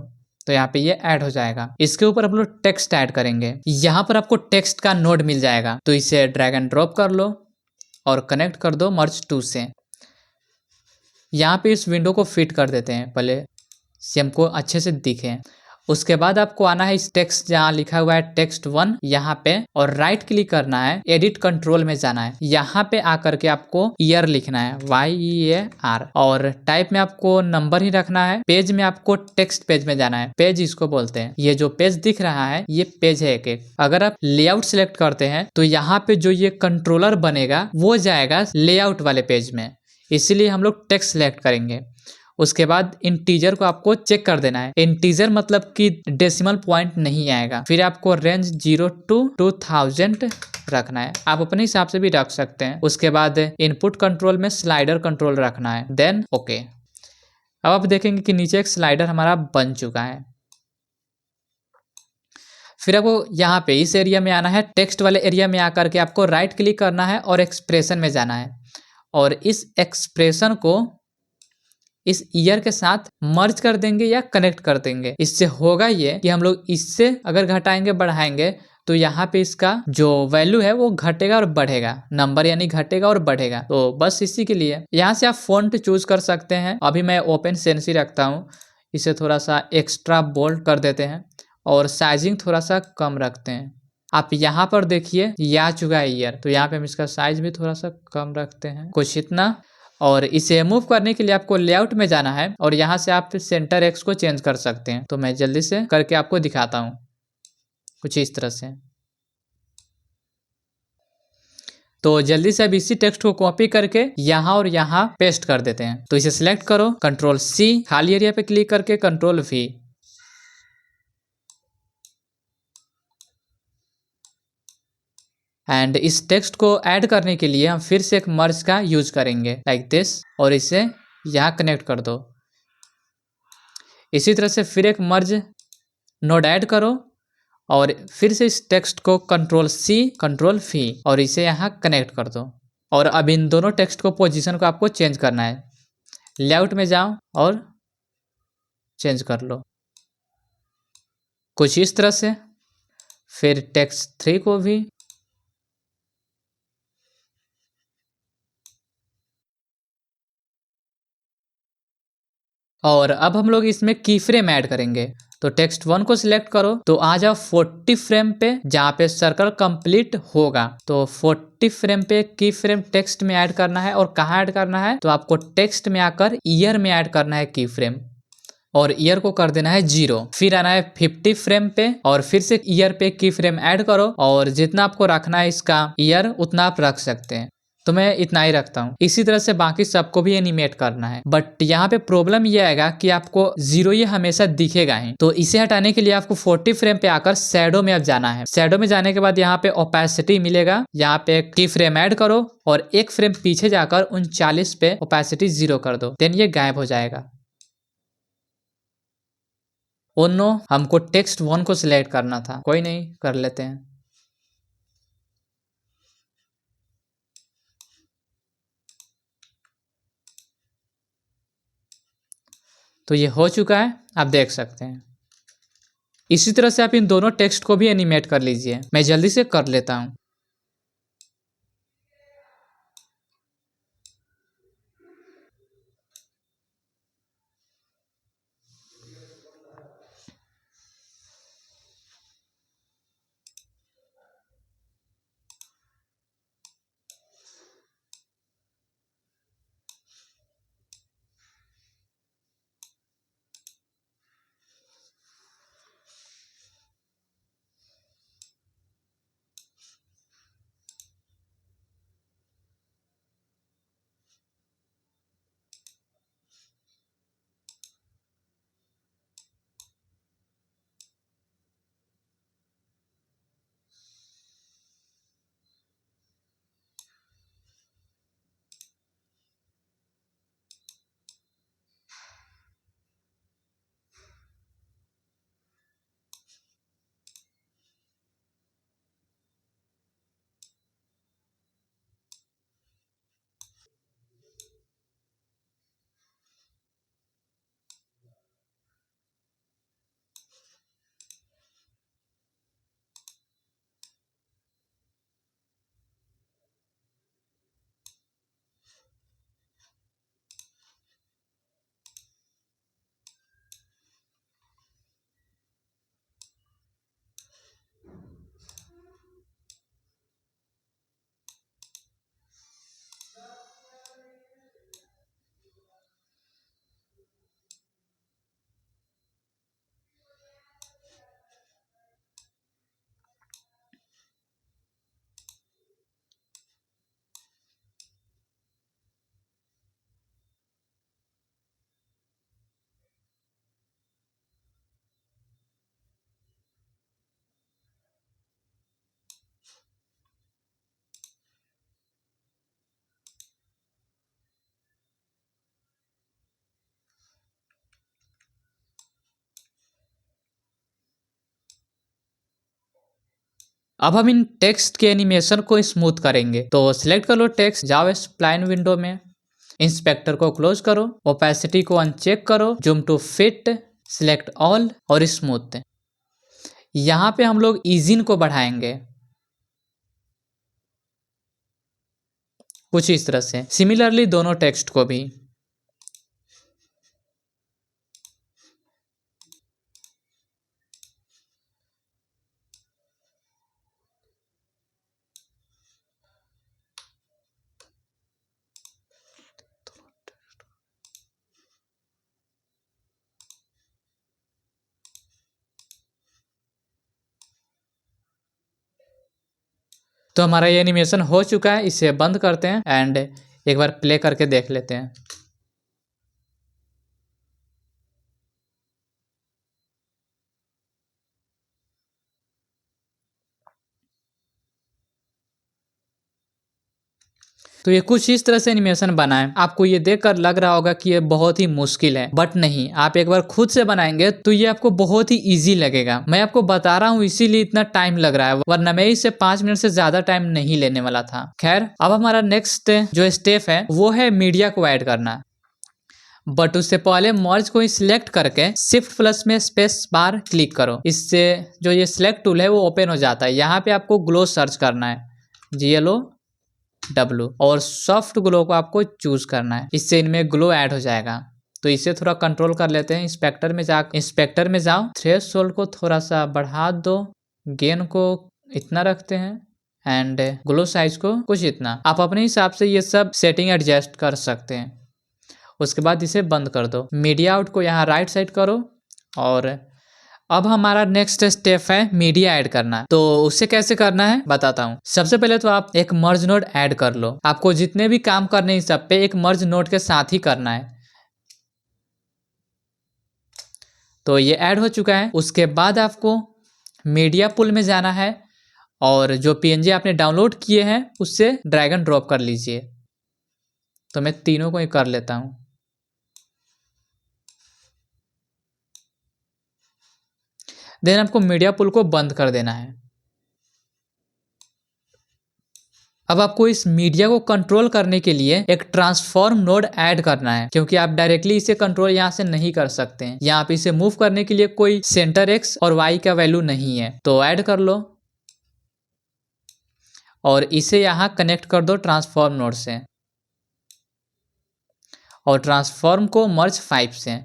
तो यहाँ पे ये ऐड हो जाएगा। इसके ऊपर हम लोग टेक्स्ट ऐड करेंगे। यहाँ पर आपको टेक्स्ट का नोड मिल जाएगा, तो इसे ड्रैग एंड ड्रॉप कर लो और कनेक्ट कर दो मर्ज टू से। यहाँ पे इस विंडो को फिट कर देते हैं पहले, से हमको अच्छे से दिखे। उसके बाद आपको आना है इस टेक्स्ट जहाँ लिखा हुआ है टेक्स्ट वन, यहाँ पे और राइट क्लिक करना है, एडिट कंट्रोल में जाना है। यहाँ पे आकर के आपको ईयर लिखना है, YEAR, और टाइप में आपको नंबर ही रखना है। पेज में आपको टेक्स्ट पेज में जाना है, पेज इसको बोलते हैं। ये जो पेज दिख रहा है ये पेज है एक एक। अगर आप लेआउट सिलेक्ट करते हैं तो यहाँ पे जो ये कंट्रोलर बनेगा वो जाएगा लेआउट वाले पेज में, इसीलिए हम लोग टेक्स्ट सिलेक्ट करेंगे। उसके बाद इंटीजर को आपको चेक कर देना है। इंटीजर मतलब कि डेसिमल पॉइंट नहीं आएगा। फिर आपको रेंज 0 to 2000 रखना है, आप अपने हिसाब से भी रख सकते हैं। उसके बाद इनपुट कंट्रोल में स्लाइडर कंट्रोल रखना है, देन ओके। अब आप देखेंगे कि नीचे एक स्लाइडर हमारा बन चुका है। फिर आपको यहाँ पे इस एरिया में आना है, टेक्स्ट वाले एरिया में आकर के आपको राइट क्लिक करना है और एक्सप्रेशन में जाना है और इस एक्सप्रेशन को इस ईयर के साथ मर्ज कर देंगे या कनेक्ट कर देंगे। इससे होगा ये कि हम लोग इससे अगर घटाएंगे बढ़ाएंगे तो यहाँ पे इसका जो वैल्यू है वो घटेगा और बढ़ेगा, नंबर यानी घटेगा और बढ़ेगा। तो बस इसी के लिए यहाँ से आप फॉन्ट चूज कर सकते हैं। अभी मैं ओपन सेंसी रखता हूँ, इसे थोड़ा सा एक्स्ट्रा बोल्ड कर देते हैं और साइजिंग थोड़ा सा कम रखते हैं। आप यहाँ पर देखिए ये आ चुका है ईयर, तो यहाँ पे हम इसका साइज भी थोड़ा सा कम रखते हैं, कुछ इतना। और इसे मूव करने के लिए आपको लेआउट में जाना है और यहाँ से आप सेंटर एक्स को चेंज कर सकते हैं। तो मैं जल्दी से करके आपको दिखाता हूँ, कुछ इस तरह से। तो जल्दी से अब इसी टेक्स्ट को कॉपी करके यहाँ और यहाँ पेस्ट कर देते हैं। तो इसे सिलेक्ट करो, कंट्रोल C, खाली एरिया पे क्लिक करके कंट्रोल V। एंड इस टेक्स्ट को ऐड करने के लिए हम फिर से एक मर्ज का यूज करेंगे, लाइक दिस, और इसे यहाँ कनेक्ट कर दो। इसी तरह से फिर एक मर्ज नोड ऐड करो और फिर से इस टेक्स्ट को कंट्रोल C, कंट्रोल V और इसे यहाँ कनेक्ट कर दो। और अब इन दोनों टेक्स्ट को पोजीशन को आपको चेंज करना है। लेआउट में जाओ और चेंज कर लो, कुछ इस तरह से। फिर टेक्स्ट 3 को भी, और अब हम लोग इसमें की फ्रेम ऐड करेंगे। तो टेक्स्ट 1 को सिलेक्ट करो, तो आ जाओ 40 फ्रेम पे जहाँ पे सर्कल कंप्लीट होगा। तो 40 फ्रेम पे की फ्रेम टेक्स्ट में ऐड करना है। और कहाँ ऐड करना है, तो आपको टेक्स्ट में आकर ईयर में ऐड करना है की फ्रेम, और ईयर को कर देना है 0। फिर आना है 50 फ्रेम पे और फिर से ईयर पे की फ्रेम ऐड करो और जितना आपको रखना है इसका ईयर उतना आप रख सकते हैं। तो मैं इतना ही रखता हूँ। इसी तरह से बाकी सबको भी एनिमेट करना है, बट यहाँ पे प्रॉब्लम ये आएगा कि आपको 0 ये हमेशा दिखेगा ही। तो इसे हटाने के लिए आपको 40 फ्रेम पे आकर शैडो में अब जाना है। शैडो में जाने के बाद यहाँ पे ओपेसिटी मिलेगा, यहाँ पे की फ्रेम ऐड करो और एक फ्रेम पीछे जाकर 39 पे ओपेसिटी 0 कर दो, देन ये गायब हो जाएगा। ओ नो, हमको टेक्स्ट 1 को सिलेक्ट करना था, कोई नहीं, कर लेते हैं। तो ये हो चुका है, आप देख सकते हैं। इसी तरह से आप इन दोनों टेक्स्ट को भी एनिमेट कर लीजिए। मैं जल्दी से कर लेता हूँ। अब हम इन टेक्स्ट के एनिमेशन को स्मूथ करेंगे। तो सिलेक्ट कर लो टेक्स्ट, जाओ स्प्लाइन विंडो में, इंस्पेक्टर को क्लोज करो, ओपेसिटी को अनचेक करो, zoom to fit, select all और स्मूथ। यहाँ पे हम लोग ईजिन को बढ़ाएंगे कुछ इस तरह से, सिमिलरली दोनों टेक्स्ट को भी। तो हमारा ये एनिमेशन हो चुका है, इसे बंद करते हैं एंड एक बार प्ले करके देख लेते हैं। तो ये कुछ इस तरह से एनिमेशन बना है। आपको ये देखकर लग रहा होगा कि ये बहुत ही मुश्किल है, बट नहीं, आप एक बार खुद से बनाएंगे तो ये आपको बहुत ही इजी लगेगा। मैं आपको बता रहा हूँ इसीलिए इतना टाइम लग रहा है, वरना मैं इसे 5 मिनट से ज्यादा टाइम नहीं लेने वाला था। खैर, अब हमारा नेक्स्ट जो स्टेप है वो है मीडिया को ऐड करना, बट उससे पहले मर्ज को ही सिलेक्ट करके शिफ्ट प्लस में स्पेस बार क्लिक करो। इससे जो ये सिलेक्ट टूल है वो ओपन हो जाता है। यहाँ पे आपको ग्लो सर्च करना है, GLOW, और सॉफ्ट ग्लो को आपको चूज करना है, इससे इनमें ग्लो ऐड हो जाएगा। तो इसे थोड़ा कंट्रोल कर लेते हैं। इंस्पेक्टर में जाओ, थ्रेशोल्ड को थोड़ा सा बढ़ा दो, गेन को इतना रखते हैं एंड ग्लो साइज को कुछ इतना। आप अपने हिसाब से ये सब सेटिंग एडजस्ट कर सकते हैं। उसके बाद इसे बंद कर दो। मीडिया आउट को यहाँ राइट साइड करो और अब हमारा नेक्स्ट स्टेप है मीडिया ऐड करना। तो उसे कैसे करना है बताता हूँ। सबसे पहले तो आप एक मर्ज नोड ऐड कर लो। आपको जितने भी काम करने हैं सब पे एक मर्ज नोड के साथ ही करना है। तो ये ऐड हो चुका है। उसके बाद आपको मीडिया पुल में जाना है और जो पीएनजी आपने डाउनलोड किए हैं उससे ड्रैग एंड ड्रॉप कर लीजिए। तो मैं तीनों को ही कर लेता हूँ। देन आपको मीडिया पुल को बंद कर देना है। अब आपको इस मीडिया को कंट्रोल करने के लिए एक ट्रांसफॉर्म नोड ऐड करना है, क्योंकि आप डायरेक्टली इसे कंट्रोल यहाँ से नहीं कर सकते हैं। यहाँ पे इसे मूव करने के लिए कोई सेंटर एक्स और वाई का वैल्यू नहीं है। तो ऐड कर लो और इसे यहाँ कनेक्ट कर दो ट्रांसफॉर्म नोड से और ट्रांसफॉर्म को मर्ज 5 से।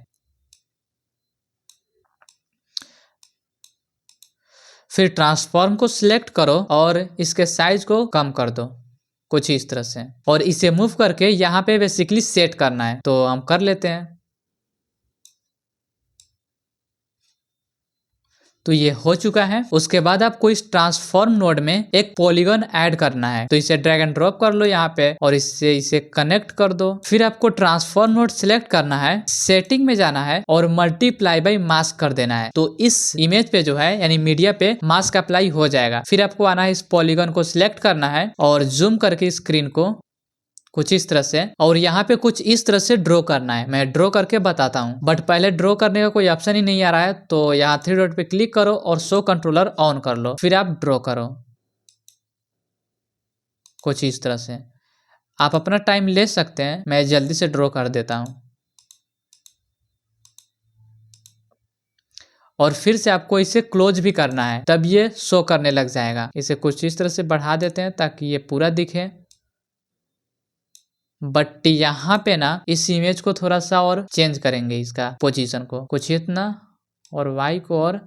फिर ट्रांसफॉर्म को सिलेक्ट करो और इसके साइज को कम कर दो कुछ इस तरह से और इसे मूव करके यहाँ पे बेसिकली सेट करना है। तो हम कर लेते हैं। तो ये हो चुका है। उसके बाद आपको इस ट्रांसफॉर्म नोड में एक पॉलीगन ऐड करना है। तो इसे ड्रैग एंड ड्रॉप कर लो यहाँ पे और इससे इसे कनेक्ट कर दो। फिर आपको ट्रांसफॉर्म नोड सिलेक्ट करना है, सेटिंग में जाना है और मल्टीप्लाई बाई मास्क कर देना है। तो इस इमेज पे जो है यानी मीडिया पे मास्क अप्लाई हो जाएगा। फिर आपको आना है, इस पॉलीगन को सिलेक्ट करना है और जूम करके स्क्रीन को कुछ इस तरह से और यहाँ पे कुछ इस तरह से ड्रॉ करना है। मैं ड्रॉ करके बताता हूँ, बट पहले ड्रॉ करने का कोई ऑप्शन ही नहीं आ रहा है। तो यहाँ 3 डॉट पे क्लिक करो और शो कंट्रोलर ऑन कर लो, फिर आप ड्रॉ करो कुछ इस तरह से। आप अपना टाइम ले सकते हैं, मैं जल्दी से ड्रॉ कर देता हूँ। और फिर से आपको इसे क्लोज भी करना है, तब ये शो करने लग जाएगा। इसे कुछ इस तरह से बढ़ा देते हैं ताकि ये पूरा दिखे। बट यहाँ पे ना इस इमेज को थोड़ा सा और चेंज करेंगे, इसका पोजीशन को कुछ इतना और वाई को और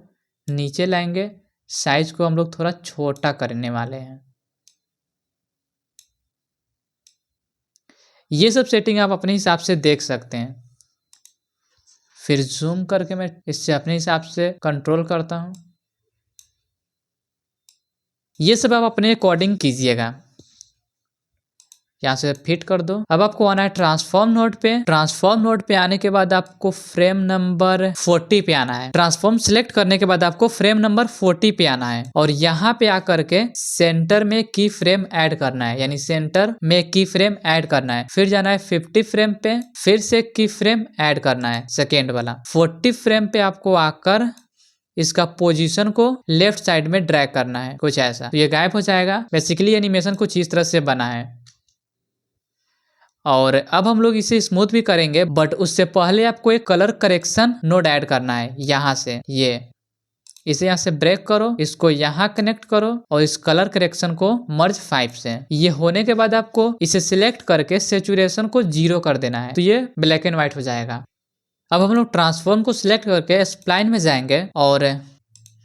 नीचे लाएंगे। साइज को हम लोग थोड़ा छोटा करने वाले हैं। ये सब सेटिंग आप अपने हिसाब से देख सकते हैं। फिर जूम करके मैं इससे अपने हिसाब से कंट्रोल करता हूँ। ये सब आप अपने अकॉर्डिंग कीजिएगा। यहाँ से फिट कर दो। अब आपको आना है ट्रांसफॉर्म नोड पे। ट्रांसफॉर्म नोड पे आने के बाद आपको फ्रेम नंबर 40 पे आना है। ट्रांसफॉर्म सिलेक्ट करने के बाद आपको फ्रेम नंबर 40 पे आना है और यहाँ पे आकर के सेंटर में की फ्रेम ऐड करना है, यानी सेंटर में की फ्रेम ऐड करना है। फिर जाना है 50 फ्रेम पे, फिर से की फ्रेम ऐड करना है सेकेंड वाला। 40 फ्रेम पे आपको आकर इसका पोजीशन को लेफ्ट साइड में ड्रैग करना है कुछ ऐसा। तो ये गायब हो जाएगा। बेसिकली एनिमेशन कुछ इस तरह से बना है। और अब हम लोग इसे स्मूथ भी करेंगे, बट उससे पहले आपको एक कलर करेक्शन नोड ऐड करना है। यहाँ से इसे यहाँ से ब्रेक करो, इसको यहाँ कनेक्ट करो और इस कलर करेक्शन को मर्ज 5 से। ये होने के बाद आपको इसे सिलेक्ट करके सेचुरेशन को 0 कर देना है। तो ये ब्लैक एंड व्हाइट हो जाएगा। अब हम लोग ट्रांसफॉर्म को सिलेक्ट करके स्प्लाइन में जाएंगे और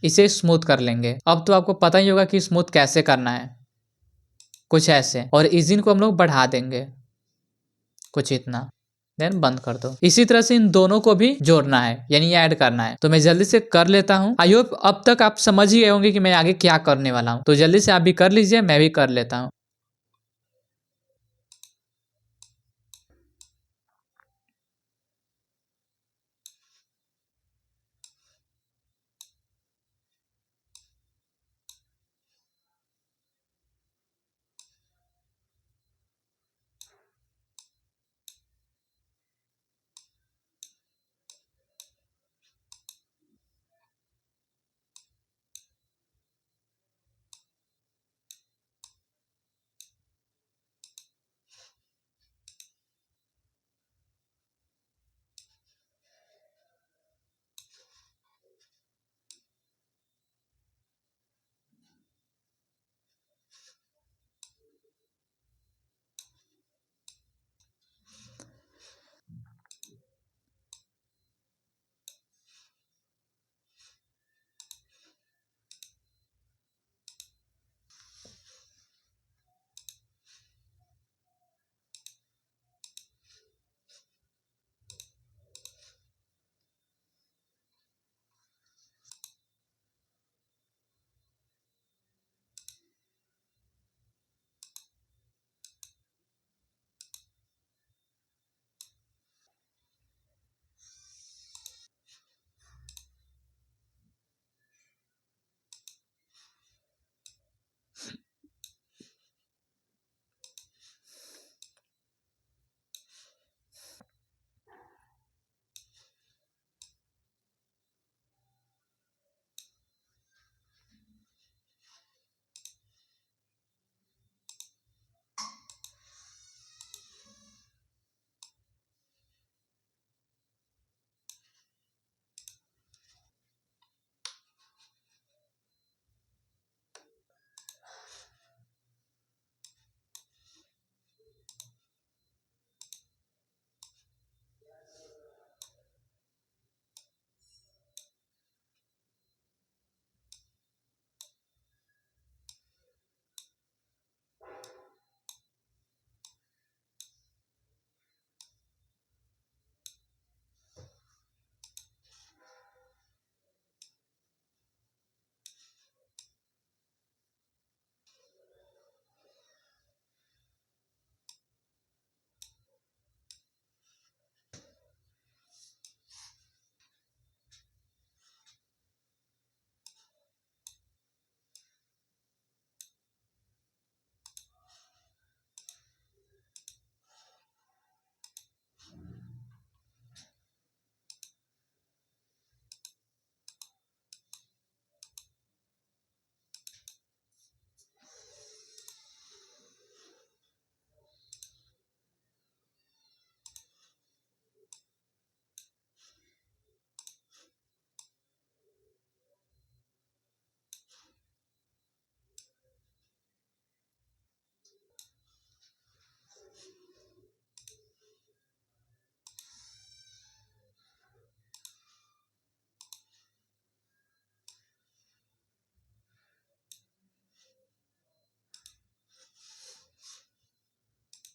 इसे स्मूथ कर लेंगे। अब तो आपको पता ही होगा कि स्मूथ कैसे करना है, कुछ ऐसे। और इजिन को हम लोग बढ़ा देंगे कुछ इतना, देन बंद कर दो। इसी तरह से इन दोनों को भी जोड़ना है, यानी ऐड करना है। तो मैं जल्दी से कर लेता हूँ। आई होप अब तक आप समझ ही गए होंगे कि मैं आगे क्या करने वाला हूँ। तो जल्दी से आप भी कर लीजिए, मैं भी कर लेता हूँ।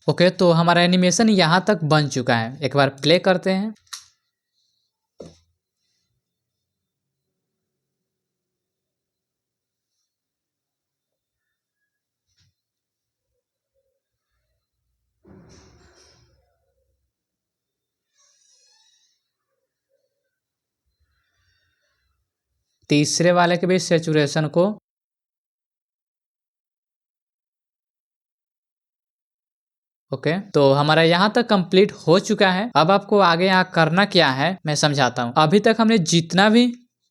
ओके, तो हमारा एनिमेशन यहाँ तक बन चुका है। एक बार प्ले करते हैं। तीसरे वाले के भी सैचुरेशन को ओके, तो हमारा यहाँ तक कंप्लीट हो चुका है। अब आपको आगे यहाँ करना क्या है मैं समझाता हूँ। अभी तक हमने जितना भी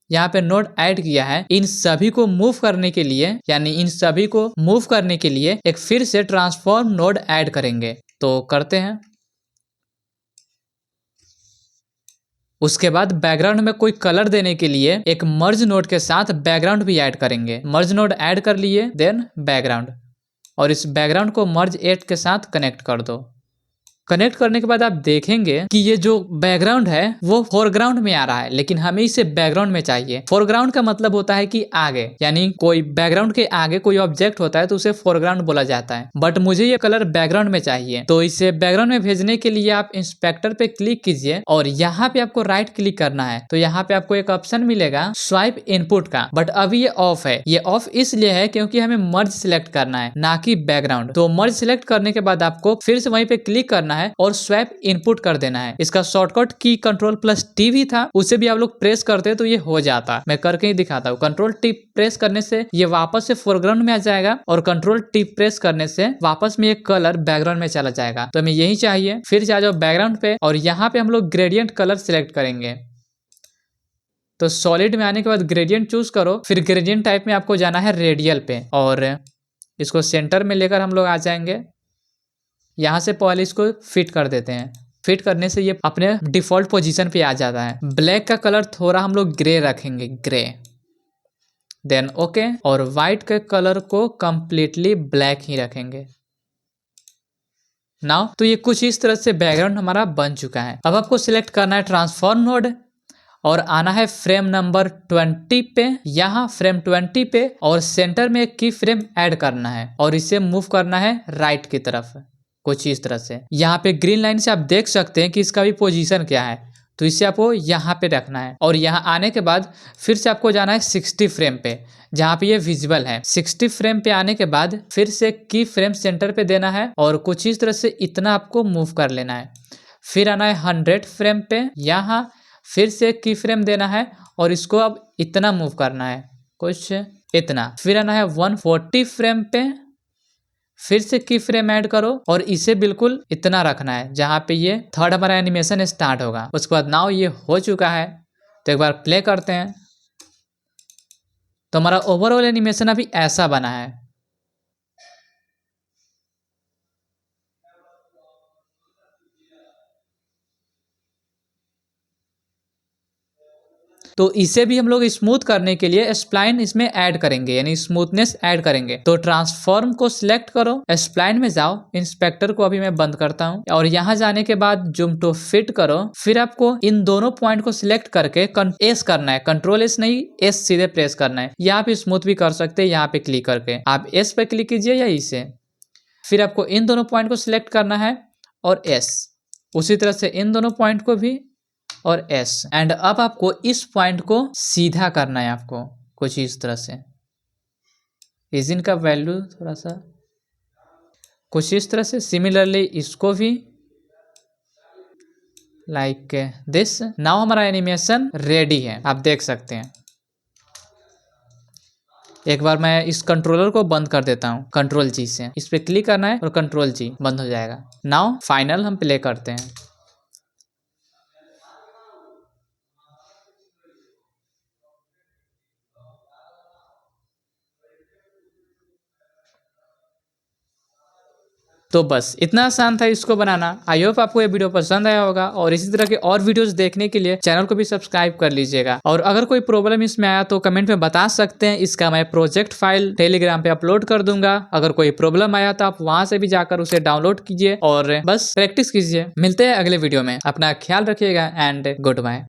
यहाँ पे नोड ऐड किया है, इन सभी को मूव करने के लिए, यानी इन सभी को मूव करने के लिए एक फिर से ट्रांसफॉर्म नोड ऐड करेंगे। तो करते हैं। उसके बाद बैकग्राउंड में कोई कलर देने के लिए एक मर्ज नोड के साथ बैकग्राउंड भी ऐड करेंगे। मर्ज नोड ऐड कर लिए, देन बैकग्राउंड, और इस बैकग्राउंड को मर्ज एट के साथ कनेक्ट कर दो। कनेक्ट करने के बाद आप देखेंगे कि ये जो बैकग्राउंड है वो फोरग्राउंड में आ रहा है, लेकिन हमें इसे बैकग्राउंड में चाहिए। फोरग्राउंड का मतलब होता है कि आगे, यानी कोई बैकग्राउंड के आगे कोई ऑब्जेक्ट होता है तो उसे फोरग्राउंड बोला जाता है। बट मुझे ये कलर बैकग्राउंड में चाहिए, तो इसे बैकग्राउंड में भेजने के लिए आप इंस्पेक्टर पे क्लिक कीजिए और यहाँ पे आपको राइट क्लिक करना है। तो यहाँ पे आपको एक ऑप्शन मिलेगा स्वाइप इनपुट का, बट अभी ये ऑफ है। ये ऑफ इसलिए है क्योंकि हमें मर्ज सिलेक्ट करना है, ना कि बैकग्राउंड। तो मर्ज सिलेक्ट करने के बाद आपको फिर से वहीं पे क्लिक करना है और स्वैप इनपुट कर देना है। इसका शॉर्टकट की Ctrl+T भी था, उसे भी आप लोग प्रेस करते तो ये हो जाता। मैं करके ही दिखाता हूँ। Ctrl+T प्रेस करने से ये वापस से फोरग्राउंड में आ जाएगा और Ctrl+T प्रेस करने से वापस में ये कलर बैकग्राउंड में चला जाएगा। तो हमें यही चाहिए। फिर जा जाओ बैकग्राउंड पे और यहाँ पे हम लोग ग्रेडियंट कलर सिलेक्ट करेंगे। तो सॉलिड में आने के बाद ग्रेडियंट चूज करो, फिर ग्रेडियंट टाइप में आपको जाना है रेडियल पे और इसको सेंटर में लेकर हम लोग आ जाएंगे। यहाँ से पहले इसको फिट कर देते हैं। फिट करने से ये अपने डिफॉल्ट पोजीशन पे आ जाता है। ब्लैक का कलर थोड़ा हम लोग ग्रे रखेंगे, ग्रे, देन ओके, और व्हाइट के कलर को कंप्लीटली ब्लैक ही रखेंगे। नाउ तो ये कुछ इस तरह से बैकग्राउंड हमारा बन चुका है। अब आपको सिलेक्ट करना है ट्रांसफॉर्म नोड और आना है फ्रेम नंबर 20 पे, यहाँ फ्रेम 20 पे, और सेंटर में एक की फ्रेम ऐड करना है और इसे मूव करना है राइट की तरफ कुछ इस तरह से। यहाँ पे ग्रीन लाइन से आप देख सकते हैं कि इसका भी पोजीशन क्या है, तो इसे आपको यहाँ पे रखना है। और यहाँ आने के बाद फिर से आपको जाना है 60 फ्रेम पे, जहाँ पे ये विजिबल है। 60 फ्रेम पे आने के बाद फिर से की फ्रेम सेंटर पे देना है और कुछ इस तरह से इतना आपको मूव कर लेना है। फिर आना है 100 फ्रेम पे, यहाँ फिर से की फ्रेम देना है और इसको अब इतना मूव करना है, कुछ इतना। फिर आना है 140 फ्रेम पे, फिर से की फ्रेम ऐड करो और इसे बिल्कुल इतना रखना है जहां पे ये थर्ड हमारा एनिमेशन स्टार्ट होगा। उसके बाद नाउ ये हो चुका है। तो एक बार प्ले करते हैं। तो हमारा ओवरऑल एनिमेशन अभी ऐसा बना है। तो इसे भी हम लोग स्मूथ करने के लिए स्प्लाइन इसमें ऐड करेंगे, यानी स्मूथनेस ऐड करेंगे। तो ट्रांसफॉर्म को सिलेक्ट करो, स्प्लाइन में जाओ, इंस्पेक्टर को अभी मैं बंद करता हूं और यहाँ जाने के बाद जूम टू फिट करो। फिर आपको इन दोनों पॉइंट को सिलेक्ट करके एस करना है, Ctrl+S नहीं, एस सीधे प्रेस करना है। यहाँ पे स्मूथ भी कर सकते हैं, यहाँ पे क्लिक करके आप एस पे क्लिक कीजिए या इसे। फिर आपको इन दोनों पॉइंट को सिलेक्ट करना है और एस, उसी तरह से इन दोनों पॉइंट को भी और एस। एंड अब आपको इस पॉइंट को सीधा करना है, आपको कुछ इस तरह से। इजिन का वैल्यू थोड़ा सा कुछ इस तरह से। सिमिलरली इसको भी लाइक दिस। नाउ हमारा एनिमेशन रेडी है, आप देख सकते हैं। एक बार मैं इस कंट्रोलर को बंद कर देता हूँ Ctrl+G से। इस पे क्लिक करना है और Ctrl+G, बंद हो जाएगा। नाउ फाइनल हम प्ले करते हैं। तो बस इतना आसान था इसको बनाना। आई होप आपको ये वीडियो पसंद आया होगा और इसी तरह के और वीडियोस देखने के लिए चैनल को भी सब्सक्राइब कर लीजिएगा। और अगर कोई प्रॉब्लम इसमें आया तो कमेंट में बता सकते हैं, इसका मैं प्रोजेक्ट फाइल टेलीग्राम पे अपलोड कर दूंगा। अगर कोई प्रॉब्लम आया तो आप वहां से भी जाकर उसे डाउनलोड कीजिए और बस प्रैक्टिस कीजिए। मिलते हैं अगले वीडियो में, अपना ख्याल रखिएगा एंड गुड बाय।